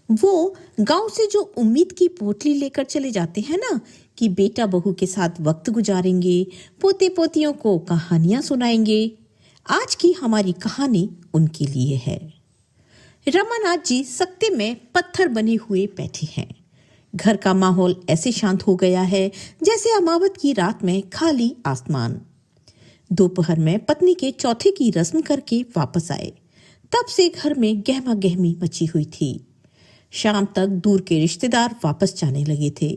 वो गांव से जो उम्मीद की पोटली लेकर चले जाते हैं ना, कि बेटा बहू के साथ वक्त गुजारेंगे, पोते पोतियों को कहानियां सुनाएंगे। आज की हमारी कहानी उनके लिए है। रमानाथ जी सत्ते में पत्थर बने हुए बैठे हैं। घर का माहौल ऐसे शांत हो गया है जैसे अमावत की रात में खाली आसमान। दोपहर में पत्नी के चौथे की रस्म करके वापस आए, तब से घर में गहमा गहमी मची हुई थी। शाम तक दूर के रिश्तेदार वापस जाने लगे थे।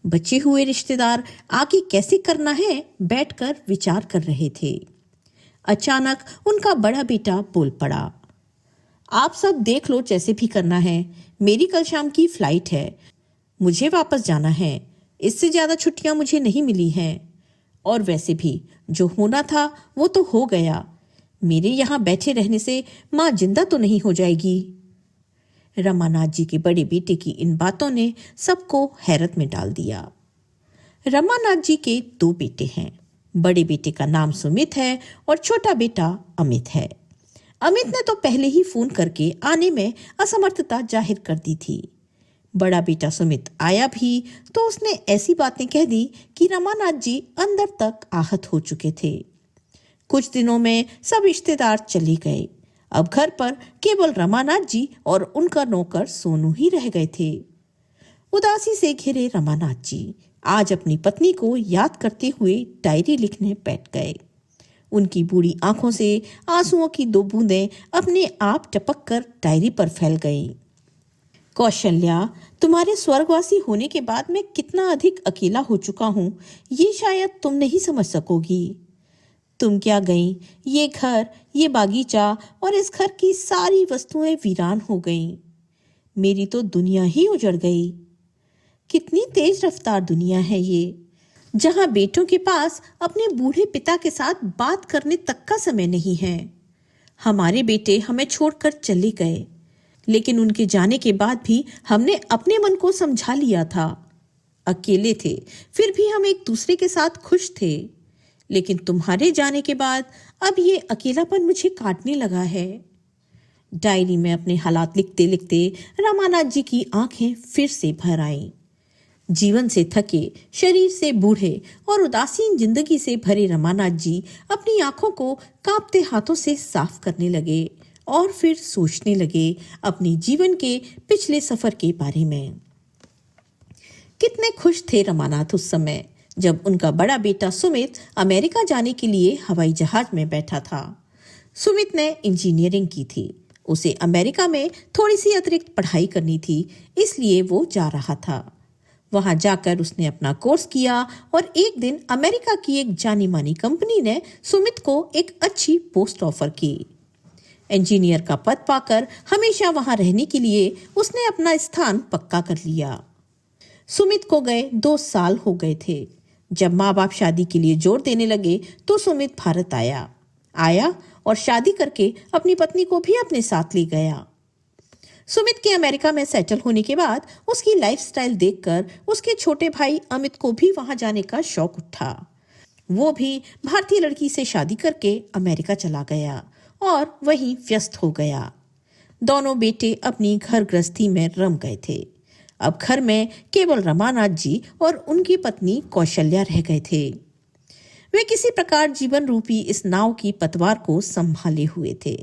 बचे हुए रिश्तेदार आगे कैसे करना है बैठकर विचार कर रहे थे। अचानक उनका बड़ा बेटा बोल पड़ा, आप सब देख लो, जैसे भी करना है। मेरी कल शाम की फ्लाइट है, मुझे वापस जाना है। इससे ज़्यादा छुट्टियां मुझे नहीं मिली हैं। और वैसे भी जो होना था वो तो हो गया। मेरे यहाँ बैठे रहने से माँ जिंदा तो नहीं हो जाएगी। रमानाथ जी के बड़े बेटे की इन बातों ने सबको हैरत में डाल दिया। रमानाथ जी के दो बेटे हैं। बड़े बेटे का नाम सुमित है और छोटा बेटा अमित है। अमित ने तो पहले ही फोन करके आने में असमर्थता जाहिर कर दी थी। बड़ा बेटा सुमित आया भी तो उसने ऐसी बातें कह दी कि रमानाथ जी अंदर तक आहत हो चुके थे। कुछ दिनों में सब रिश्तेदार चले गए। अब घर पर केवल रमानाथ जी और उनका नौकर सोनू ही रह गए थे। उदासी से घिरे रमानाथ जी आज अपनी पत्नी को याद करते हुए डायरी लिखने बैठ गए। उनकी बूढ़ी आंखों से आंसुओं की दो बूंदें अपने आप टपक कर डायरी पर फैल गईं। कौशल्या, तुम्हारे स्वर्गवासी होने के बाद मैं कितना अधिक अकेला हो चुका हूँ, ये शायद तुम नहीं समझ सकोगी। तुम क्या गई, ये घर, ये बागीचा और इस घर की सारी वस्तुएं वीरान हो गईं। मेरी तो दुनिया ही उजड़ गई। कितनी तेज रफ्तार दुनिया है ये, जहां बेटों के पास अपने बूढ़े पिता के साथ बात करने तक का समय नहीं है। हमारे बेटे हमें छोड़कर चले गए, लेकिन उनके जाने के बाद भी हमने अपने मन को समझा लिया था। अकेले थे, फिर भी हम एक दूसरे के साथ खुश थे। लेकिन तुम्हारे जाने के बाद अब ये अकेलापन मुझे काटने लगा है। डायरी में अपने हालात लिखते लिखते रमानाथ जी की आंखें फिर से भर आईं। जीवन से थके, शरीर से बूढ़े और उदासीन जिंदगी से भरे रमानाथ जी अपनी आंखों को कांपते हाथों से साफ करने लगे और फिर सोचने लगे अपने जीवन के पिछले सफर के बारे में। कितने खुश थे रमानाथ उस समय जब उनका बड़ा बेटा सुमित अमेरिका जाने के लिए हवाई जहाज में बैठा था। सुमित ने इंजीनियरिंग की थी। उसे अमेरिका में थोड़ी सी अतिरिक्त पढ़ाई करनी थी, इसलिए वो जा रहा था। वहां जाकर उसने अपना कोर्स किया और एक दिन अमेरिका की एक जानी मानी कंपनी ने सुमित को एक अच्छी पोस्ट ऑफर की। इंजीनियर का पद पाकर हमेशा वहां रहने के लिए उसने अपना स्थान पक्का कर लिया। सुमित को गए 2 साल हो गए थे। जब माँ बाप शादी के लिए जोर देने लगे तो सुमित भारत आया और शादी करके अपनी पत्नी को भी अपने साथ ले गया। सुमित के अमेरिका में सेटल होने के बाद उसकी लाइफस्टाइल देखकर उसके छोटे भाई अमित को भी वहां जाने का शौक उठा। वो भी भारतीय लड़की से शादी करके अमेरिका चला गया और वहीं व्यस्त हो गया। दोनों बेटे अपनी घर गृहस्थी में रम गए थे। अब घर में केवल रमानाथ जी और उनकी पत्नी कौशल्या रह गए थे। वे किसी प्रकार जीवन रूपी इस नाव की पतवार को संभाले हुए थे।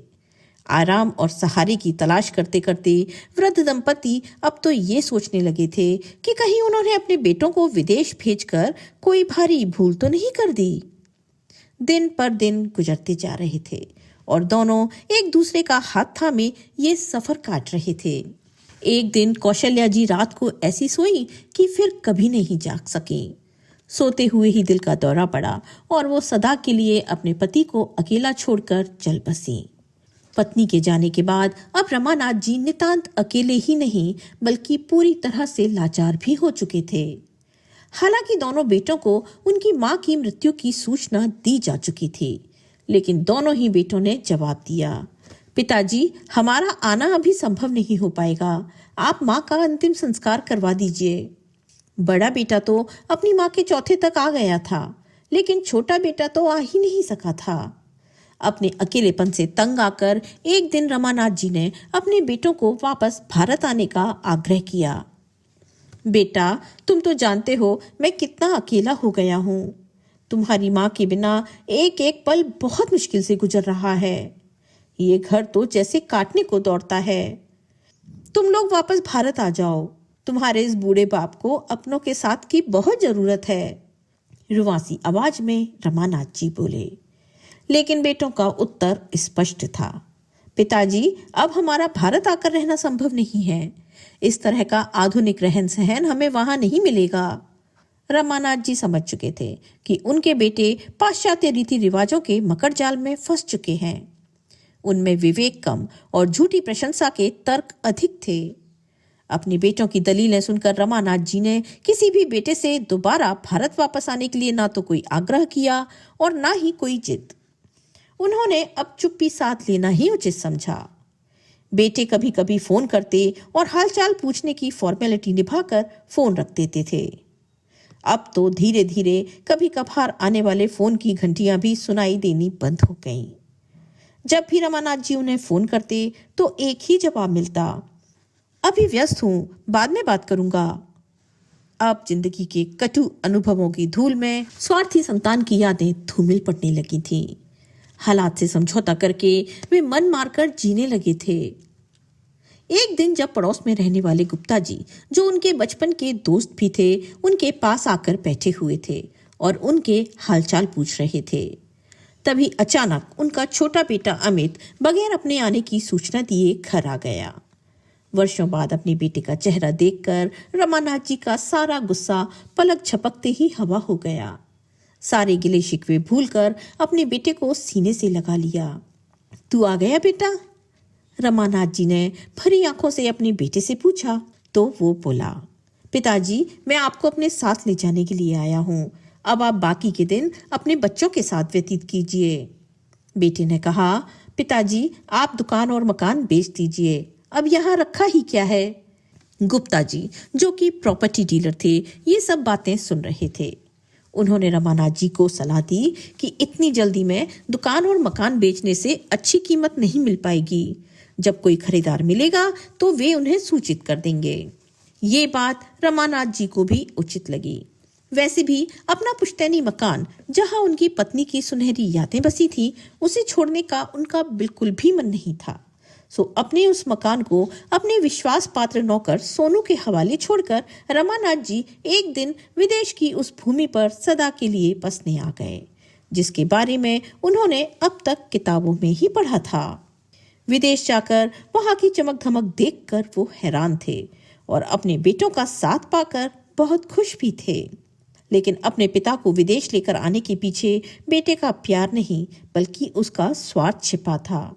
आराम और सहारे की तलाश करते करते वृद्ध दंपति अब तो ये सोचने लगे थे कि कहीं उन्होंने अपने बेटों को विदेश भेजकर कोई भारी भूल तो नहीं कर दी। दिन पर दिन गुजरते जा रहे थे और दोनों एक दूसरे का हाथ थामे ये सफर काट रहे थे। एक दिन कौशल्या जी रात को ऐसी सोई कि फिर कभी नहीं जाग सकी। सोते हुए ही दिल का दौरा पड़ा और वो सदा के लिए अपने पति को अकेला छोड़कर चल बसी। पत्नी के जाने के बाद अब रमानाथ जी नितांत अकेले ही नहीं बल्कि पूरी तरह से लाचार भी हो चुके थे। हालांकि दोनों बेटों को उनकी मां की मृत्यु की सूचना दी जा चुकी थी, लेकिन दोनों ही बेटों ने जवाब दिया, पिताजी, हमारा आना अभी संभव नहीं हो पाएगा। आप मां का अंतिम संस्कार करवा दीजिए। बड़ा बेटा तो अपनी मां के चौथे तक आ गया था, लेकिन छोटा बेटा तो आ ही नहीं सका था। अपने अकेलेपन से तंग आकर एक दिन रमानाथ जी ने अपने बेटों को वापस भारत आने का आग्रह किया। बेटा, तुम तो जानते हो मैं कितना अकेला हो गया हूँ। तुम्हारी माँ के बिना एक एक पल बहुत मुश्किल से गुजर रहा है। ये घर तो जैसे काटने को दौड़ता है। तुम लोग वापस भारत आ जाओ। तुम्हारे इस बूढ़े बाप को अपनों के साथ की बहुत जरूरत है। रुवासी आवाज में रमानाथ जी बोले। लेकिन बेटों का उत्तर स्पष्ट था। पिताजी, अब हमारा भारत आकर रहना संभव नहीं है। इस तरह का आधुनिक रहन सहन हमें वहां नहीं मिलेगा। रमानाथ जी समझ चुके थे कि उनके बेटे पाश्चात्य रीति रिवाजों के मकर जाल में फंस चुके हैं। उनमें विवेक कम और झूठी प्रशंसा के तर्क अधिक थे। अपने बेटों की दलीलें सुनकर रमानाथ जी ने किसी भी बेटे से दोबारा भारत वापस आने के लिए ना तो कोई आग्रह किया और ना ही कोई जिद। उन्होंने अब चुप्पी साध लेना ही उचित समझा। बेटे कभी कभी फोन करते और हालचाल पूछने की फॉर्मेलिटी निभाकर फोन रख देते थे। अब तो धीरे धीरे कभी कभार आने वाले फोन की घंटियां भी सुनाई देनी बंद हो गईं। जब भी रमानाथ जी उन्हें फोन करते तो एक ही जवाब मिलता, अभी व्यस्त हूं, बाद में बात करूंगा। अब जिंदगी के कटु अनुभवों की धूल में स्वार्थी संतान की यादें धूमिल पड़ने लगी थीं। हालात से समझौता करके वे मन मारकर जीने लगे थे। एक दिन जब पड़ोस में रहने वाले गुप्ता जी, जो उनके बचपन के दोस्त भी थे, उनके पास आकर बैठे हुए थे और उनके हालचाल पूछ रहे थे, तभी अचानक उनका छोटा बेटा अमित बगैर अपने आने की सूचना दिए घर आ गया। वर्षों बाद अपने बेटे का चेहरा देखकर रमानाथ जी का सारा गुस्सा पलक झपकते ही हवा हो गया। सारे गिले शिकवे भूलकर अपने बेटे को सीने से लगा लिया। तू आ गया बेटा? रमानाथ जी ने भरी आंखों से अपने बेटे से पूछा तो वो बोला, पिताजी, मैं आपको अपने साथ ले जाने के लिए आया हूँ। अब आप बाकी के दिन अपने बच्चों के साथ व्यतीत कीजिए। बेटे ने कहा, पिताजी, आप दुकान और मकान बेच दीजिए, अब यहाँ रखा ही क्या है। गुप्ता जी, जो कि प्रॉपर्टी डीलर थे, ये सब बातें सुन रहे थे। उन्होंने रमानाथ जी को सलाह दी कि इतनी जल्दी में दुकान और मकान बेचने से अच्छी कीमत नहीं मिल पाएगी। जब कोई खरीदार मिलेगा तो वे उन्हें सूचित कर देंगे। ये बात रमानाथ जी को भी उचित लगी। वैसे भी अपना पुश्तैनी मकान, जहां उनकी पत्नी की सुनहरी यादें बसी थी, उसे छोड़ने का उनका बिल्कुल भी मन नहीं था। सो अपने उस मकान को अपने विश्वास पात्र नौकर सोनू के हवाले छोड़कर रमानाथ जी एक दिन विदेश की उस भूमि पर सदा के लिए बसने आ गए, जिसके बारे में उन्होंने अब तक किताबों में ही पढ़ा था। विदेश जाकर वहां की चमक धमक देखकर वो हैरान थे और अपने बेटों का साथ पाकर बहुत खुश भी थे। लेकिन अपने पिता को विदेश लेकर आने के पीछे बेटे का प्यार नहीं, बल्कि उसका स्वार्थ छिपा था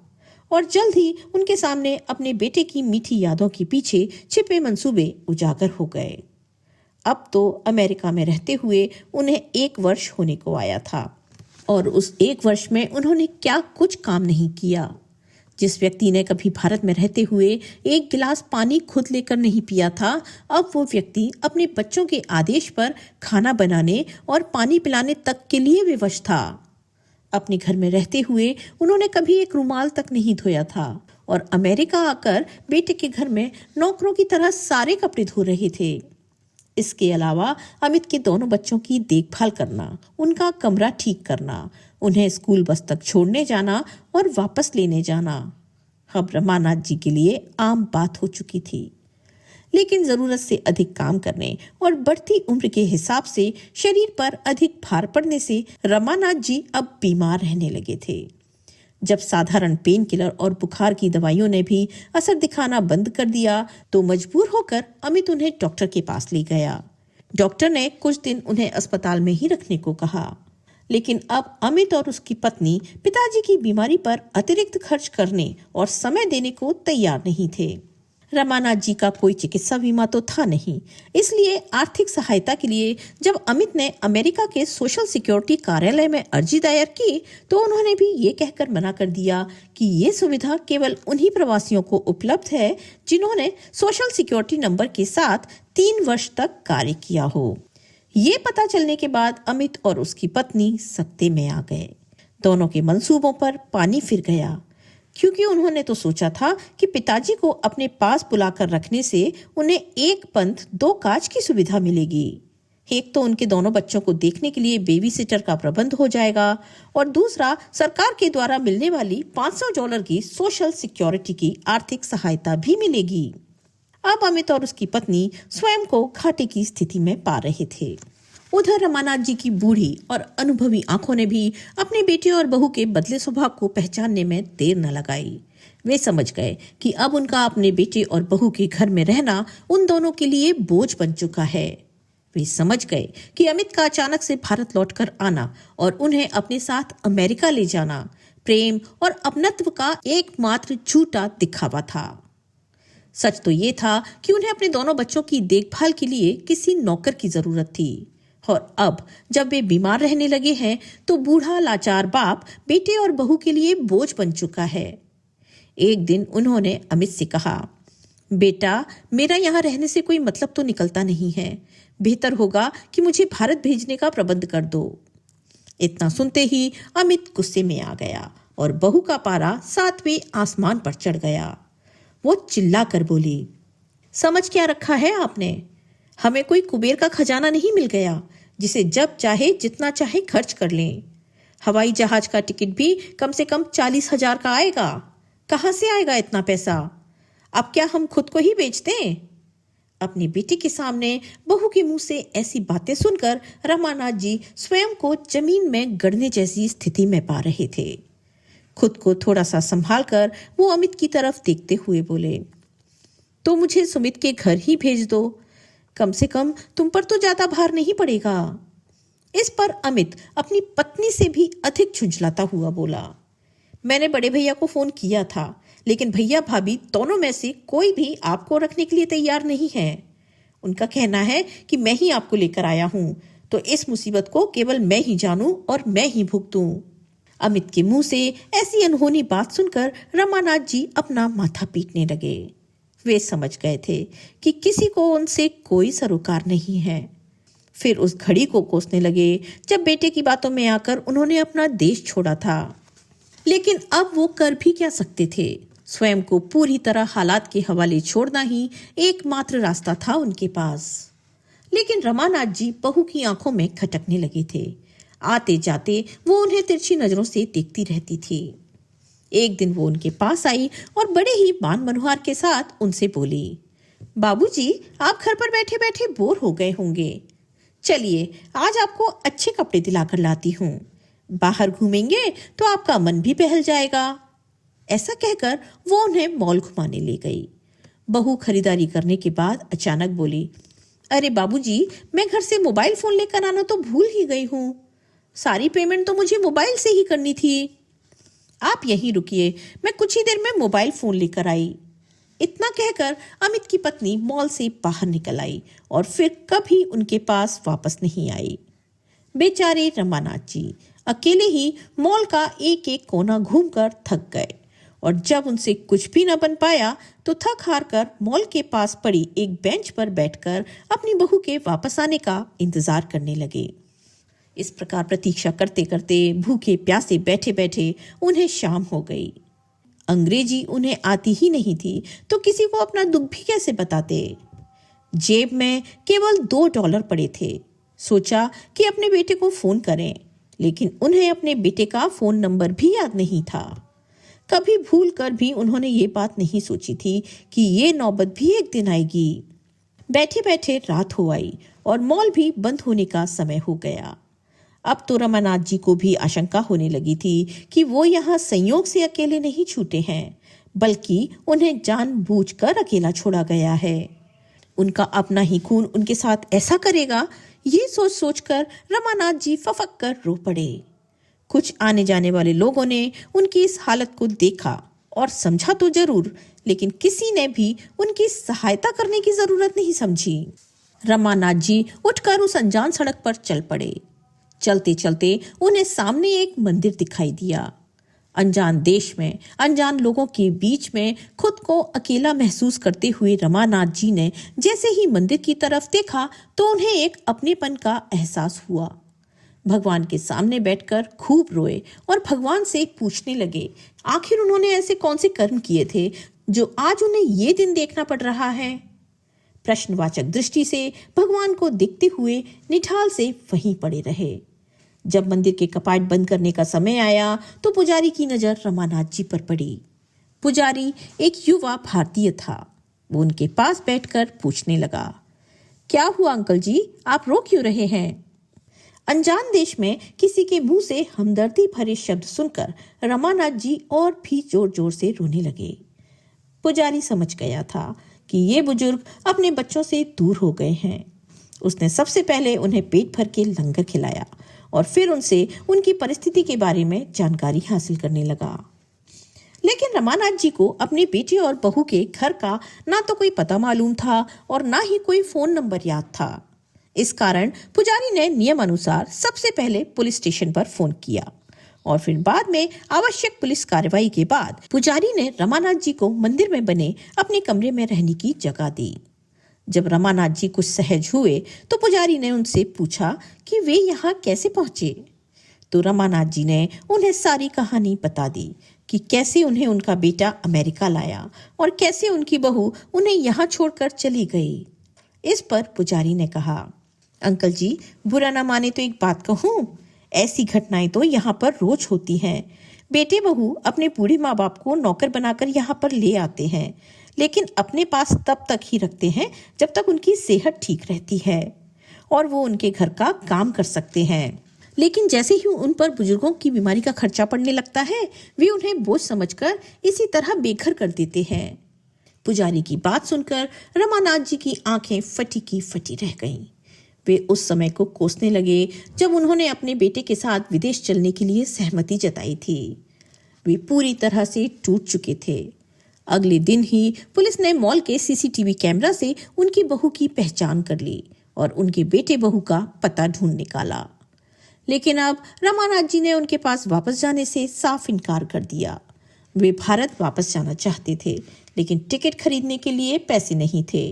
और जल्द ही उनके सामने अपने बेटे की मीठी यादों के पीछे छिपे मंसूबे उजागर हो गए। अब तो अमेरिका में रहते हुए उन्हें 1 वर्ष होने को आया था और उस 1 वर्ष में उन्होंने क्या कुछ काम नहीं किया। जिस व्यक्ति ने कभी भारत में रहते हुए 1 गिलास पानी खुद लेकर नहीं पिया था, अब वो व्यक्ति अपने बच्चों के आदेश पर खाना बनाने और पानी पिलाने तक के लिए विवश था। अपने घर में रहते हुए उन्होंने कभी एक रुमाल तक नहीं धोया था और अमेरिका आकर बेटे के घर में नौकरों की तरह सारे कपड़े धो रहे थे। इसके अलावा अमित के दोनों बच्चों की देखभाल करना, उनका कमरा ठीक करना, उन्हें स्कूल बस तक छोड़ने जाना और वापस लेने जाना अब रमानाथ जी के लिए आम बात हो चुकी थी। लेकिन जरूरत से अधिक काम करने और बढ़ती उम्र के हिसाब से शरीर पर अधिक भार पड़ने से रमानाथ जी अब बीमार रहने लगे थे। जब साधारण पेन किलर और बुखार की दवाइयों ने भी असर दिखाना बंद कर दिया तो मजबूर होकर अमित उन्हें डॉक्टर के पास ले गया। डॉक्टर ने कुछ दिन उन्हें अस्पताल में ही रखने को कहा, लेकिन अब अमित और उसकी पत्नी पिताजी की बीमारी पर अतिरिक्त खर्च करने और समय देने को तैयार नहीं थे। रमानाथ जी का कोई चिकित्सा बीमा तो था नहीं, इसलिए आर्थिक सहायता के लिए जब अमित ने अमेरिका के सोशल सिक्योरिटी कार्यालय में अर्जी दायर की तो उन्होंने भी ये कहकर मना कर दिया कि ये सुविधा केवल उन्हीं प्रवासियों को उपलब्ध है जिन्होंने सोशल सिक्योरिटी नंबर के साथ 3 वर्ष तक कार्य किया हो। ये पता चलने के बाद अमित और उसकी पत्नी सकते में आ गए। दोनों के मंसूबों पर पानी फिर गया, क्योंकि उन्होंने तो सोचा था कि पिताजी को अपने पास बुलाकर रखने से उन्हें एक पंथ दो काज की सुविधा मिलेगी। एक तो उनके दोनों बच्चों को देखने के लिए बेबी सिटर का प्रबंध हो जाएगा और दूसरा सरकार के द्वारा मिलने वाली $500 की सोशल सिक्योरिटी की आर्थिक सहायता भी मिलेगी। अब अमित और उसकी पत्नी स्वयं को घाटे की स्थिति में पा रहे थे। उधर रमानाथ जी की बूढ़ी और अनुभवी आंखों ने भी अपने बेटे और बहू के बदले स्वभाव को पहचानने में देर न लगाई। वे समझ गए कि अब उनका अपने बेटे और बहू के घर में रहना उन दोनों के लिए बोझ बन चुका है। वे समझ गए कि अमित का अचानक से भारत लौटकर आना और उन्हें अपने साथ अमेरिका ले जाना प्रेम और अपनत्व का एकमात्र झूठा दिखावा था। सच तो ये था कि उन्हें अपने दोनों बच्चों की देखभाल के लिए किसी नौकर की जरूरत थी, और अब जब वे बीमार रहने लगे हैं तो बूढ़ा लाचार बाप बेटे और बहू के लिए बोझ बन चुका है। एक दिन उन्होंने अमित से कहा, बेटा, मेरा यहाँ रहने से कोई मतलब तो निकलता नहीं है। बेहतर होगा कि मुझे भारत भेजने का प्रबंध कर दो। इतना सुनते ही अमित गुस्से में आ गया और बहू का पारा 7वें आसमान पर चढ़ गया। वो चिल्ला कर बोली, समझ क्या रखा है आपने? हमें कोई कुबेर का खजाना नहीं मिल गया जिसे जब चाहे जितना चाहे खर्च कर लें। हवाई जहाज का टिकट भी कम से कम 40,000 का आएगा। कहाँ से आएगा इतना पैसा? अब क्या हम खुद को ही बेच दें? अपनी बेटी के सामने बहू के मुंह से ऐसी बातें सुनकर रमानाथ जी स्वयं को जमीन में गड़ने जैसी स्थिति में पा रहे थे। खुद को थोड़ा सा संभाल कर वो अमित की तरफ देखते हुए बोले, तो मुझे सुमित के घर ही भेज दो। कम से कम तुम पर तो ज्यादा भार नहीं पड़ेगा। इस पर अमित अपनी पत्नी से भी अधिक झुंझलाता हुआ बोला, मैंने बड़े भैया को फोन किया था, लेकिन भैया भाभी दोनों में से कोई भी आपको रखने के लिए तैयार नहीं है। उनका कहना है कि मैं ही आपको लेकर आया हूं, तो इस मुसीबत को केवल मैं ही जानूं और मैं ही भुगतूं। अमित के मुंह से ऐसी अनहोनी बात सुनकर रमानाथ जी अपना माथा पीटने लगे। वे समझ गए थे कि किसी को उनसे कोई सरोकार नहीं है। फिर उस घड़ी को कोसने लगे जब बेटे की बातों में आकर उन्होंने अपना देश छोड़ा था। लेकिन अब वो कर भी क्या सकते थे? स्वयं को पूरी तरह हालात के हवाले छोड़ना ही एकमात्र रास्ता था उनके पास। लेकिन रमानाथ जी बहू की आंखों में खटकने लगे थे। आते जाते वो उन्हें तिरछी नजरों से देखती रहती थी। एक दिन वो उनके पास आई और बड़े ही मान मनोहार के साथ उनसे बोली, बाबूजी, आप घर पर बैठे बैठे बोर हो गए होंगे। चलिए, आज आपको अच्छे कपड़े दिलाकर लाती हूँ। बाहर घूमेंगे तो आपका मन भी बहल जाएगा। ऐसा कहकर वो उन्हें मॉल घुमाने ले गई। बहू खरीदारी करने के बाद अचानक बोली, अरे बाबूजी, मैं घर से मोबाइल फोन लेकर आना तो भूल ही गई हूँ। सारी पेमेंट तो मुझे मोबाइल से ही करनी थी। आप यहीं रुकिए, मैं कुछ ही देर में मोबाइल फोन लेकर आई। इतना कहकर अमित की पत्नी मॉल से बाहर निकल आई और फिर कभी उनके पास वापस नहीं आई। बेचारे रमानाथ जी अकेले ही मॉल का एक एक कोना घूमकर थक गए और जब उनसे कुछ भी न बन पाया तो थक हार कर मॉल के पास पड़ी एक बेंच पर बैठकर अपनी बहू के वापस आने का इंतजार करने लगे। इस प्रकार प्रतीक्षा करते करते भूखे प्यासे बैठे बैठे उन्हें शाम हो गई। अंग्रेजी उन्हें आती ही नहीं थी तो किसी को अपना दुख भी कैसे बताते। जेब में केवल $2 पड़े थे। सोचा कि अपने बेटे को फोन करें, लेकिन उन्हें अपने बेटे का फोन नंबर भी याद नहीं था। कभी भूल कर भी उन्होंने ये बात नहीं सोची थी कि ये नौबत भी एक दिन आएगी। बैठे बैठे रात हो आई और मॉल भी बंद होने का समय हो गया। अब तो रमानाथ जी को भी आशंका होने लगी थी कि वो यहाँ संयोग से अकेले नहीं छूटे हैं, बल्कि उन्हें जानबूझकर अकेला छोड़ा गया है। उनका अपना ही खून उनके साथ ऐसा करेगा, ये सोच सोचकर रमानाथ जी फफक कर रो पड़े। कुछ आने जाने वाले लोगों ने उनकी इस हालत को देखा और समझा तो जरूर, लेकिन किसी ने भी उनकी सहायता करने की जरूरत नहीं समझी। रमानाथ जी उठकर उस अनजान सड़क पर चल पड़े। चलते चलते उन्हें सामने एक मंदिर दिखाई दिया। अनजान देश में अनजान लोगों के बीच में खुद को अकेला महसूस करते हुए रमानाथ जी ने जैसे ही मंदिर की तरफ देखा तो उन्हें एक अपनेपन का एहसास हुआ। भगवान के सामने बैठकर खूब रोए और भगवान से पूछने लगे आखिर उन्होंने ऐसे कौन से कर्म किए थे जो आज उन्हें ये दिन देखना पड़ रहा है। प्रश्नवाचक दृष्टि से भगवान को देखते हुए निढाल से वहीं पड़े रहे। जब मंदिर के कपाट बंद करने का समय आया तो पुजारी की नजर रमानाथ जी पर पड़ी। पुजारी एक युवा भारतीय था। वो उनके पास बैठकर पूछने लगा, क्या हुआ अंकल जी, आप रो क्यों रहे हैं? अनजान देश में किसी के मुंह से हमदर्दी भरे शब्द सुनकर रमानाथ जी और भी जोर जोर से रोने लगे। पुजारी समझ गया था कि ये बुजुर्ग अपने बच्चों से दूर हो गए हैं। उसने सबसे पहले उन्हें पेट भर के लंगर खिलाया और फिर उनसे उनकी परिस्थिति के बारे में जानकारी हासिल करने लगा। लेकिन रमानाथ जी को अपने बेटे और बहू के घर का ना तो कोई पता मालूम था और ना ही कोई फोन नंबर याद था। इस कारण पुजारी ने नियम अनुसार सबसे पहले पुलिस स्टेशन पर फोन किया और फिर बाद में आवश्यक पुलिस कार्रवाई के बाद पुजारी ने रमानाथ जी को मंदिर में बने अपने कमरे में रहने की जगह दी। जब रमानाथ जी कुछ सहज हुए तो पुजारी ने उनसे पूछा कि वे यहाँ कैसे पहुंचे। तो रमानाथ जी ने उन्हें सारी कहानी बता दी कि कैसे उन्हें उनका बेटा अमेरिका लाया और कैसे उनकी बहू उन्हें यहाँ छोड़कर चली गई। इस पर पुजारी ने कहा, अंकल जी बुरा ना माने तो एक बात कहूँ, ऐसी घटनाएं तो यहाँ पर रोज होती हैं। बेटे बहू अपने बूढ़े माँ बाप को नौकर बनाकर यहाँ पर ले आते हैं, लेकिन अपने पास तब तक ही रखते हैं जब तक उनकी सेहत ठीक रहती है और वो उनके घर का काम कर सकते हैं। लेकिन जैसे ही उन पर बुजुर्गों की बीमारी का खर्चा पड़ने लगता है वे उन्हें बोझ समझकर इसी तरह बेघर कर देते हैं। पुजारी की बात सुनकर रमानाथ जी की आंखें फटी की फटी रह गईं। वे उस समय को कोसने लगे जब उन्होंने अपने बेटे के साथ विदेश चलने के लिए सहमति जताई थी। वे पूरी तरह से टूट चुके थे। अगले दिन ही पुलिस ने मॉल के सीसीटीवी कैमरा से उनकी बहू की पहचान कर ली और उनके बेटे बहू का पता ढूंढ निकाला। लेकिन अब रमानाथ जी ने उनके पास वापस जाने से साफ इनकार कर दिया। वे भारत वापस जाना चाहते थे, लेकिन टिकट खरीदने के लिए पैसे नहीं थे।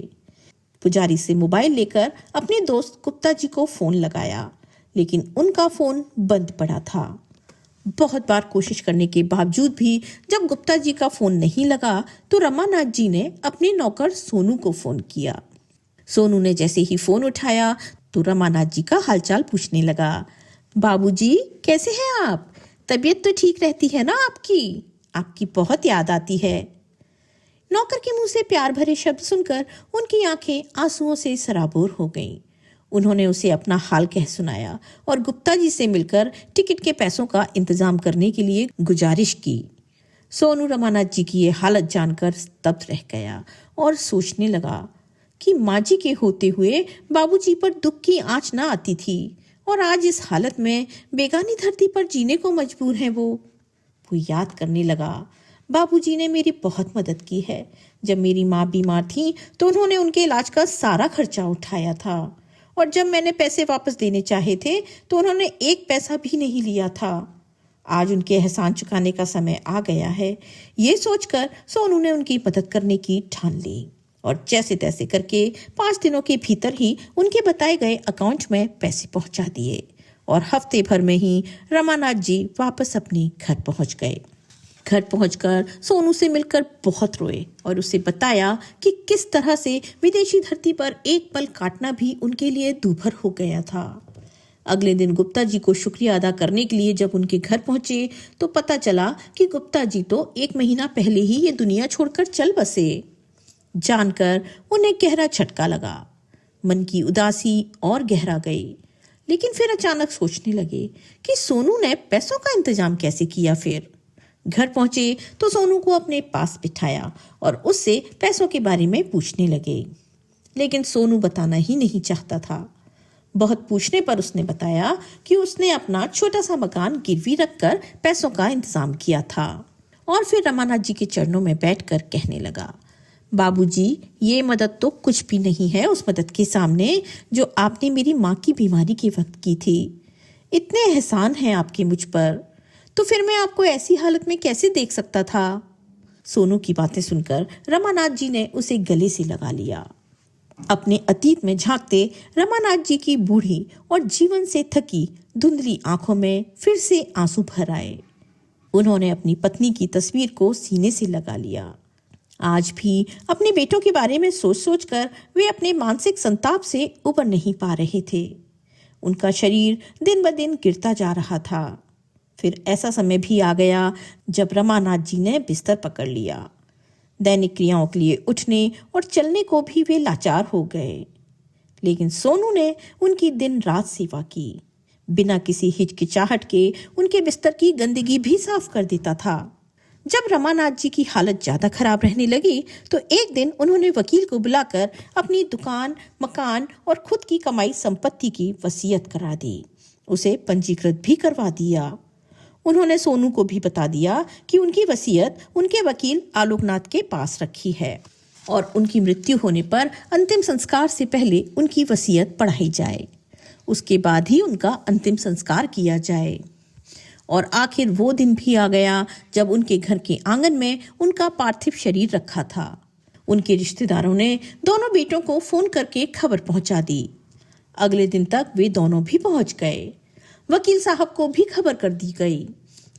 पुजारी से मोबाइल लेकर अपने दोस्त गुप्ता जी को फोन लगाया, लेकिन उनका फोन बंद पड़ा था। बहुत बार कोशिश करने के बावजूद भी जब गुप्ता जी का फोन नहीं लगा तो रमानाथ जी ने अपने नौकर सोनू को फोन किया। सोनू ने जैसे ही फोन उठाया तो रमानाथ जी का हालचाल पूछने लगा, बाबूजी कैसे हैं आप? तबीयत तो ठीक रहती है ना आपकी? आपकी बहुत याद आती है। नौकर के मुंह से प्यार भरे शब्द सुनकर उनकी आंखें आंसुओं से सराबोर हो गईं। उन्होंने उसे अपना हाल कह सुनाया और गुप्ता जी से मिलकर टिकट के पैसों का इंतजाम करने के लिए गुजारिश की। सोनू रमानाथ जी की ये हालत जानकर स्तब्ध रह गया और सोचने लगा कि माँ जी के होते हुए बाबूजी पर दुख की आंच ना आती थी और आज इस हालत में बेगानी धरती पर जीने को मजबूर हैं वो याद करने लगा, बाबूजी ने मेरी बहुत मदद की है। जब मेरी माँ बीमार थी तो उन्होंने उनके इलाज का सारा खर्चा उठाया था और जब मैंने पैसे वापस देने चाहे थे तो उन्होंने एक पैसा भी नहीं लिया था। आज उनके एहसान चुकाने का समय आ गया है। ये सोचकर सोनू ने उनकी मदद करने की ठान ली और जैसे तैसे करके 5 दिनों के भीतर ही उनके बताए गए अकाउंट में पैसे पहुंचा दिए और हफ्ते भर में ही रमानाथ जी वापस अपने घर पहुंच गए। घर पहुंचकर सोनू से मिलकर बहुत रोए और उसे बताया कि किस तरह से विदेशी धरती पर एक पल काटना भी उनके लिए दूभर हो गया था। अगले दिन गुप्ता जी को शुक्रिया अदा करने के लिए जब उनके घर पहुंचे तो पता चला कि गुप्ता जी तो 1 महीना पहले ही ये दुनिया छोड़कर चल बसे। जानकर उन्हें गहरा झटका लगा। मन की उदासी और गहरा गई, लेकिन फिर अचानक सोचने लगे कि सोनू ने पैसों का इंतजाम कैसे किया। फिर घर पहुंचे तो सोनू को अपने पास बिठाया और उससे पैसों के बारे में पूछने लगे, लेकिन सोनू बताना ही नहीं चाहता था। बहुत पूछने पर उसने बताया कि उसने अपना छोटा सा मकान गिरवी रखकर पैसों का इंतजाम किया था और फिर रमानाथ जी के चरणों में बैठकर कहने लगा, बाबूजी ये मदद तो कुछ भी नहीं है उस मदद के सामने जो आपने मेरी माँ की बीमारी के वक्त की थी। इतने एहसान हैं आपके मुझ पर, तो फिर मैं आपको ऐसी हालत में कैसे देख सकता था। सोनू की बातें सुनकर रमानाथ जी ने उसे गले से लगा लिया। अपने अतीत में झांकते रमानाथ जी की बूढ़ी और जीवन से थकी धुंधली आंखों में फिर से आंसू भर आए। उन्होंने अपनी पत्नी की तस्वीर को सीने से लगा लिया। आज भी अपने बेटों के बारे में सोच सोच कर वे अपने मानसिक संताप से उबर नहीं पा रहे थे। उनका शरीर दिन ब दिन गिरता जा रहा था। फिर ऐसा समय भी आ गया जब रमानाथ जी ने बिस्तर पकड़ लिया। दैनिक क्रियाओं के लिए उठने और चलने को भी वे लाचार हो गए। लेकिन सोनू ने उनकी दिन रात सेवा की। बिना किसी हिचकिचाहट के उनके बिस्तर की गंदगी भी साफ कर देता था। जब रमानाथ जी की हालत ज्यादा खराब रहने लगी तो एक दिन उन्होंने वकील को बुलाकर अपनी दुकान, मकान और खुद की कमाई संपत्ति की वसीयत करा दी। उसे पंजीकृत भी करवा दिया। उन्होंने सोनू को भी बता दिया कि उनकी वसीयत उनके वकील आलोकनाथ के पास रखी है और उनकी मृत्यु होने पर अंतिम संस्कार से पहले उनकी वसीयत पढ़ाई जाए। उसके बाद ही उनका अंतिम संस्कार किया जाए। और आखिर वो दिन भी आ गया जब उनके घर के आंगन में उनका पार्थिव शरीर रखा था। उनके रिश्तेदारों ने दोनों बेटों को फोन करके खबर पहुंचा दी। अगले दिन तक वे दोनों भी पहुंच गए। वकील साहब को भी खबर कर दी गई।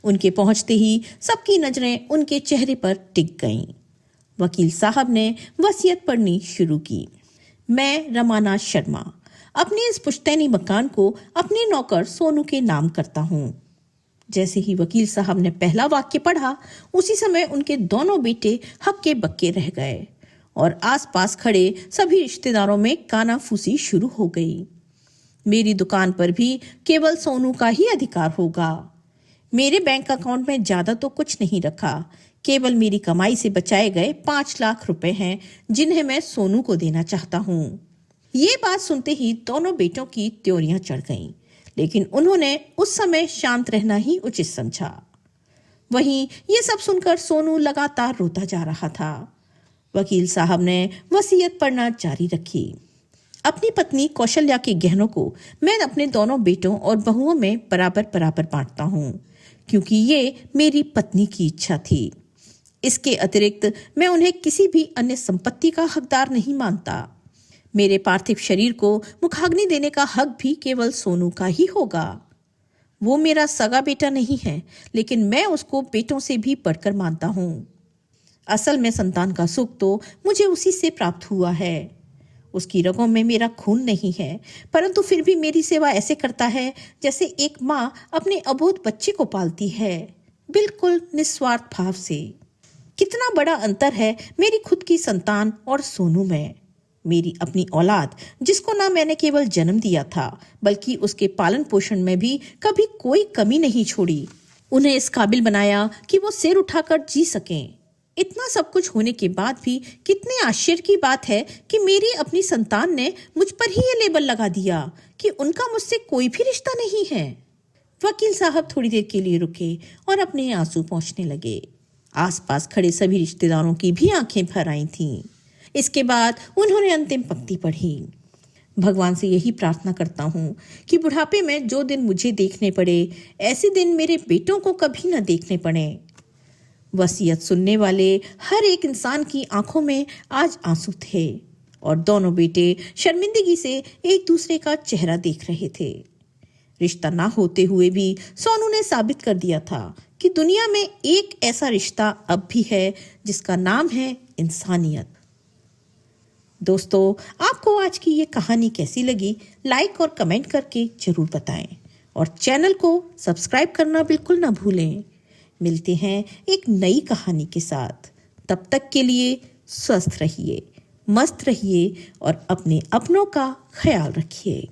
उनके पहुंचते ही सबकी नजरें उनके चेहरे पर टिक गईं। वकील साहब ने वसीयत पढ़नी शुरू की। मैं रमानाथ शर्मा अपने इस पुश्तैनी मकान को अपने नौकर सोनू के नाम करता हूँ। जैसे ही वकील साहब ने पहला वाक्य पढ़ा उसी समय उनके दोनों बेटे हक्के बक्के रह गए और आसपास खड़े सभी रिश्तेदारों में कानाफूसी शुरू हो गई। मेरी दुकान पर भी केवल सोनू का ही अधिकार होगा। मेरे बैंक अकाउंट में ज्यादा तो कुछ नहीं रखा, केवल मेरी कमाई से बचाए गए 5 लाख रुपए हैं जिन्हें मैं सोनू को देना चाहता हूँ। ये बात सुनते ही दोनों बेटों की त्योरियां चढ़ गईं, लेकिन उन्होंने उस समय शांत रहना ही उचित समझा। वहीं ये सब सुनकर सोनू लगातार रोता जा रहा था। वकील साहब ने वसीयत पढ़ना जारी रखी। अपनी पत्नी कौशल्या के गहनों को मैं अपने दोनों बेटों और बहुओं में बराबर बराबर बांटता हूँ, क्योंकि ये मेरी पत्नी की इच्छा थी। इसके अतिरिक्त मैं उन्हें किसी भी अन्य संपत्ति का हकदार नहीं मानता। मेरे पार्थिव शरीर को मुखाग्नि देने का हक भी केवल सोनू का ही होगा। वो मेरा सगा बेटा नहीं है, लेकिन मैं उसको बेटों से भी बढ़कर मानता हूँ। असल में संतान का सुख तो मुझे उसी से प्राप्त हुआ है। उसकी रगों में मेरा खून नहीं है, परंतु फिर भी मेरी सेवा ऐसे करता है जैसे एक माँ अपने अबोध बच्चे को पालती है, बिल्कुल निस्वार्थ भाव से। कितना बड़ा अंतर है मेरी खुद की संतान और सोनू में। मेरी अपनी औलाद, जिसको ना मैंने केवल जन्म दिया था बल्कि उसके पालन पोषण में भी कभी कोई कमी नहीं छोड़ी। उन्हें इस काबिल बनाया कि वो सिर उठाकर जी सकें। इतना सब कुछ होने के बाद भी कितने आश्चर्य की बात है कि मेरी अपनी संतान ने मुझ पर ही ये लेबल लगा दिया कि उनका मुझसे कोई भी रिश्ता नहीं है। वकील साहब थोड़ी देर के लिए रुके और अपने आंसू पोंछने लगे। आसपास खड़े सभी रिश्तेदारों की भी आंखें भर आई थीं। इसके बाद उन्होंने अंतिम पंक्ति पढ़ी। भगवान से यही प्रार्थना करता हूँ कि बुढ़ापे में जो दिन मुझे देखने पड़े, ऐसे दिन मेरे बेटों को कभी न देखने पड़े। वसीयत सुनने वाले हर एक इंसान की आंखों में आज आंसू थे और दोनों बेटे शर्मिंदगी से एक दूसरे का चेहरा देख रहे थे। रिश्ता ना होते हुए भी सोनू ने साबित कर दिया था कि दुनिया में एक ऐसा रिश्ता अब भी है जिसका नाम है इंसानियत। दोस्तों, आपको आज की ये कहानी कैसी लगी, लाइक और कमेंट करके जरूर बताएं और चैनल को सब्सक्राइब करना बिल्कुल ना भूलें। मिलते हैं एक नई कहानी के साथ। तब तक के लिए स्वस्थ रहिए, मस्त रहिए और अपने अपनों का ख्याल रखिए।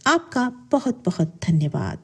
आपका बहुत बहुत धन्यवाद।